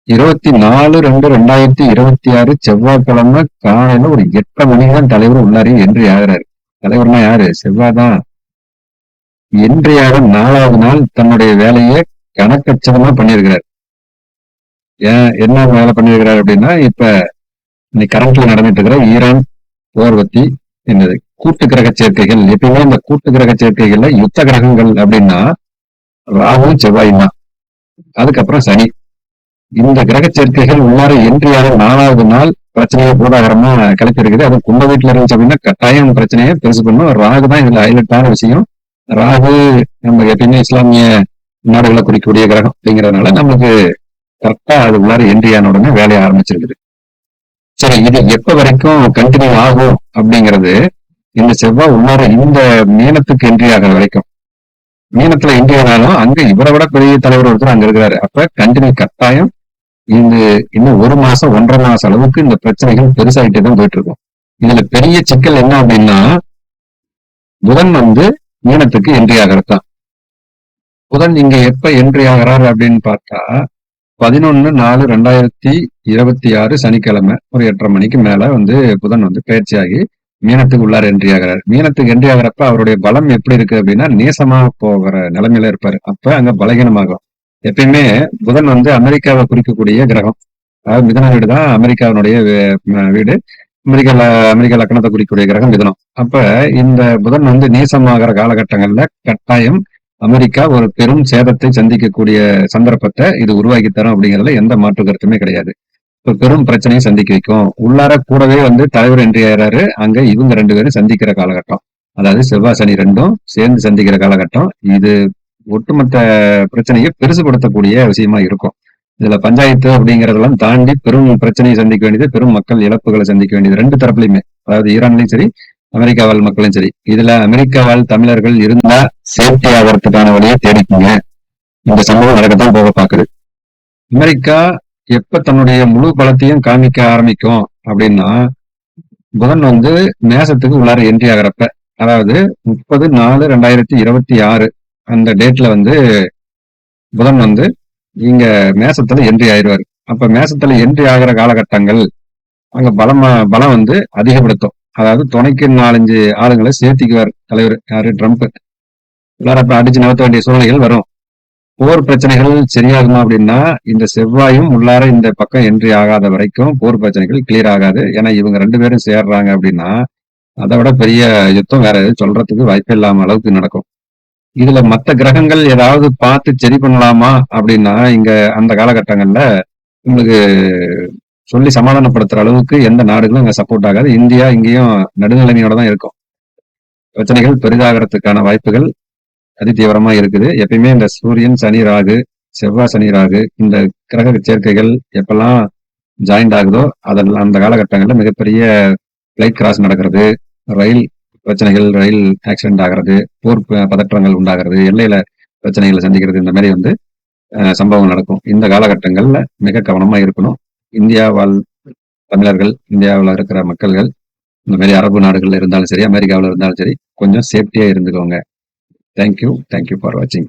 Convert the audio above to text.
24/2/2026 செவ்வாய்க்கிழமை காலையில ஒரு 8:30 மணிக்கு தான் தலைவர் உள்ளாரே என்ட்ரி ஆகுறாரு. தலைவர்னா யாரு? செவ்வாய் தான். என்ட்ரி ஆக 4வது நாள் தன்னுடைய வேலையை கணக்கச்சிதமா பண்ணியிருக்கிறார். என்ன வேலை பண்ணியிருக்கிறார் அப்படின்னா, இப்ப இன்னைக்கு கரண்ட்ல நடந்துட்டு இருக்கிற ஈரான் போர் பத்தி என்னது கூட்டு கிரக சேர்க்கைகள். எப்பயுமே இந்த கூட்டு கிரக சேர்க்கைகள்ல யுத்த கிரகங்கள் அப்படின்னா ராகு செவ்வாயும் தான். அதுக்கப்புறம் சனி. இந்த கிரக சேர்க்கைகள் உள்ளார என்ட்ரியாக 4வது நாள் பிரச்சனையை பூதாகரமா கிளப்பி இருக்குது. அது கும்ப வீட்டுல இருந்துச்சு அப்படின்னா கட்டாயம் பிரச்சனையை பெருசு பண்ணும். ராகு தான் இதுல ஹைலைட்டான விஷயம். ராகு நம்ம எப்பயுமே இஸ்லாமிய நாடுகளை குறிக்கக்கூடிய கிரகம் அப்படிங்கிறதுனால நம்மளுக்கு கரெக்டா அது உள்ளார என்ட்ரியான உடனே வேலையை ஆரம்பிச்சிருக்குது. சரி, இது எப்ப வரைக்கும் கண்டினியூ ஆகும் அப்படிங்கிறது இந்த செவ்வாய் உள்ளார இந்த மீனத்துக்கு என்ட்ரி ஆகிற வரைக்கும். மீனத்துல என்ட்ரி ஆனாலும் அங்க இவரை விட பெரிய தலைவர் ஒருத்தர் அங்க இருக்கிறாரு. அப்ப கண்டினியூ கட்டாயம் இந்த இன்னும் 1 மாசம் 1.5 மாசம் அளவுக்கு இந்த பிரச்சனைகள் பெருசாகிட்டே தான் போயிட்டு இருக்கும். இதுல பெரிய சிக்கல் என்ன அப்படின்னா, புதன் மீனத்துக்கு என்ட்ரி ஆகிறது தான். புதன் இங்க எப்ப என்ட்ரி ஆகிறாரு அப்படின்னு பார்த்தா 11/4/2026 சனிக்கிழமை ஒரு 8:30 மணிக்கு மேல புதன் பயிற்சியாகி மீனத்துக்கு உள்ளார என்ட்ரி ஆகிறார். மீனத்துக்கு என்ட்ரி ஆகிறப்ப அவருடைய பலம் எப்படி இருக்கு அப்படின்னா நேசமா போகிற நிலைமையில இருப்பாரு. அப்ப அங்க பலகீனமாகும். எப்பயுமே புதன் அமெரிக்காவை குறிக்கக்கூடிய கிரகம். அதாவது மிதுன வீடு தான் அமெரிக்காவினுடைய வீடு. அமெரிக்கா லக்னத்தை குறிக்கக்கூடிய கிரகம் மிதுனம். அப்ப இந்த புதன் நேசமாகிற காலகட்டங்கள்ல கட்டாயம் அமெரிக்கா ஒரு பெரும் சேதத்தை சந்திக்கக்கூடிய சந்தர்ப்பத்தை இது உருவாக்கி தரும் அப்படிங்கிறதுல எந்த மாற்று கருத்துமே கிடையாது. இப்ப பெரும் பிரச்சனையை சந்திக்க வைக்கும். உள்ளார கூடவே தலைவர் என்ட்ரி ஆகிறாரு. அங்க இவங்க 2 பேரும் சந்திக்கிற காலகட்டம். அதாவது செவ்வாய் சனி 2ம் சேர்ந்து சந்திக்கிற காலகட்டம். இது ஒட்டுமொத்த பிரச்சனையை பெருசுபடுத்தக்கூடிய விஷயமா இருக்கும். இதுல பஞ்சாயத்து அப்படிங்கறதெல்லாம் தாண்டி பெரும் பிரச்சனையை சந்திக்க வேண்டியது, பெரும் மக்கள் இழப்புகளை சந்திக்க வேண்டியது 2 தரப்புலையுமே. அதாவது ஈரான்லயும் சரி, அமெரிக்கா வாழ் மக்களும் சரி. இதுல அமெரிக்கா வாழ் தமிழர்கள் இருந்தா சேஃப்டி ஆகிறதுக்கான வழியை தேடிக்குங்க. இந்த சம்பவம் நடக்கத்தான் போக பாக்குது. அமெரிக்கா எப்ப தன்னுடைய முழு பலத்தையும் காமிக்க ஆரம்பிக்கும் அப்படின்னா, புதன் மேசத்துக்கு உள்ளார என்ட்ரி ஆகிறப்ப, அதாவது 30/4/2026 அந்த டேட்ல புதன் இங்க மேசத்துல என்ட்ரி ஆயிடுவாரு. அப்ப மேசத்துல என்ட்ரி ஆகிற காலகட்டங்கள் அங்க பலம் அதிகப்படுத்தும். அதாவது துணைக்கு 4-5 ஆளுங்களை சேர்த்திக்குவார் தலைவர். யாரு? ட்ரம்ப். எல்லாரும் அப்ப அடிச்சு நகர்த்த வேண்டிய சூழ்நிலைகள் வரும். போர் பிரச்சனைகள் சரியாகுமா அப்படின்னா இந்த செவ்வாயும் உள்ளார இந்த பக்கம் என்ட்ரி ஆகாத வரைக்கும் போர் பிரச்சனைகள் கிளியர் ஆகாது. ஏன்னா இவங்க 2 பேரும் சேர்றாங்க அப்படின்னா அதை விட பெரிய யுத்தம் வேற எதுவும் சொல்றதுக்கு வாய்ப்பு இல்லாம அளவுக்கு நடக்கும். இதுல மற்ற கிரகங்கள் ஏதாவது பார்த்து சரி பண்ணலாமா அப்படின்னா இங்க அந்த காலகட்டங்கள்ல உங்களுக்கு சொல்லி சமாதானப்படுத்துற அளவுக்கு எந்த நாடுகளும் இங்க சப்போர்ட் ஆகாது. இந்தியா இங்கேயும் நடுநிலைமையோட தான் இருக்கும். பிரச்சனைகள் பெரிதாகிறதுக்கான வாய்ப்புகள் அதிதீவிரமா இருக்குது. எப்பயுமே இந்த சூரியன் சனி ராகு, செவ்வாய் சனி ராகு இந்த கிரக சேர்க்கைகள் எப்பெல்லாம் ஜாயிண்ட் ஆகுதோ அதெல்லாம் அந்த காலகட்டங்கள்ல மிகப்பெரிய பிளைட் கிராஸ் நடக்கிறது, ரயில் பிரச்சனைகள், ரயில் ஆக்சிடென்ட் ஆகிறது, போர் பதற்றங்கள் உண்டாகிறது, எல்லையில பிரச்சனைகளை சந்திக்கிறது, இந்த மாதிரி சம்பவம் நடக்கும். இந்த காலகட்டங்கள்ல மிக கவனமா இருக்கணும். இந்தியா வாழ் தமிழர்கள், இந்தியாவில் இருக்கிற மக்கள்கள் இந்த மாதிரி அரபு நாடுகள்ல இருந்தாலும் சரி, அமெரிக்காவில் இருந்தாலும் சரி, கொஞ்சம் சேஃப்டியா இருந்துக்கோங்க. தேங்க்யூ ஃபார் வாட்சிங்.